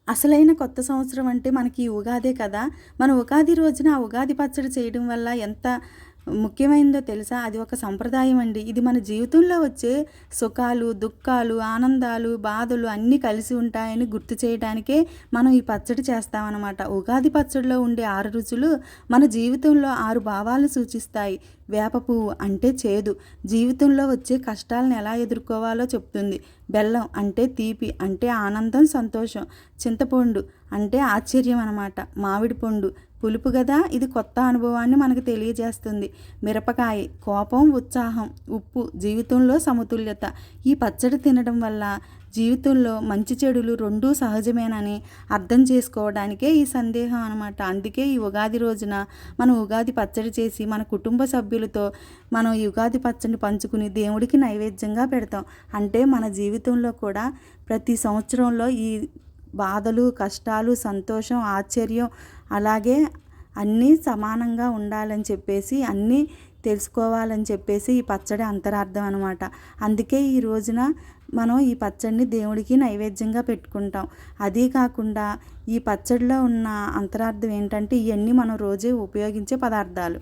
అసలైన కొత్త సంవత్సరం అంటే మనకి ఈ ఉగాదే కదా! మన ఉగాది రోజున ఆ ఉగాది పచ్చడి చేయడం వల్ల ఎంత ముఖ్యమైనదో తెలుసా? అది ఒక సంప్రదాయం అండి. ఇది మన జీవితంలో వచ్చే సుఖాలు, దుఃఖాలు, ఆనందాలు, బాధలు అన్నీ కలిసి ఉంటాయని గుర్తు చేయడానికే మనం ఈ పచ్చడి చేస్తామనమాట. ఉగాది పచ్చడిలో ఉండే 6 రుచులు మన జీవితంలో 6 భావాలను సూచిస్తాయి. వేప పువ్వు అంటే చేదు, జీవితంలో వచ్చే కష్టాలను ఎలా ఎదుర్కోవాలో చెప్తుంది. బెల్లం అంటే తీపి, అంటే ఆనందం, సంతోషం. చింతపండు అంటే ఆశ్చర్యం అనమాట. మామిడి పండు పులుపు కదా, ఇది కొత్త అనుభవాన్ని మనకు తెలియజేస్తుంది. మిరపకాయ కోపం, ఉత్సాహం. ఉప్పు జీవితంలో సమతుల్యత. ఈ పచ్చడి తినడం వల్ల జీవితంలో మంచి చెడులు రెండూ సహజమేనని అర్థం చేసుకోవడానికే ఈ సందేహం అనమాట. అందుకే ఈ ఉగాది రోజున మనం ఉగాది పచ్చడి చేసి మన కుటుంబ సభ్యులతో మనం ఈ ఉగాది పచ్చడిని పంచుకుని దేవుడికి నైవేద్యంగా పెడతాం. అంటే మన జీవితంలో కూడా ప్రతి సంవత్సరంలో ఈ బాధలు, కష్టాలు, సంతోషం, ఆశ్చర్యం అలాగే అన్నీ సమానంగా ఉండాలని చెప్పేసి, అన్నీ తెలుసుకోవాలని చెప్పేసి ఈ పచ్చడి అంతరార్థం అనమాట. అందుకే ఈ రోజున మనం ఈ పచ్చడిని దేవుడికి నైవేద్యంగా పెట్టుకుంటాం. అదీ కాకుండా ఈ పచ్చడిలో ఉన్న అంతరార్థం ఏంటంటే ఇవన్నీ మనం రోజు ఉపయోగించే పదార్థాలు.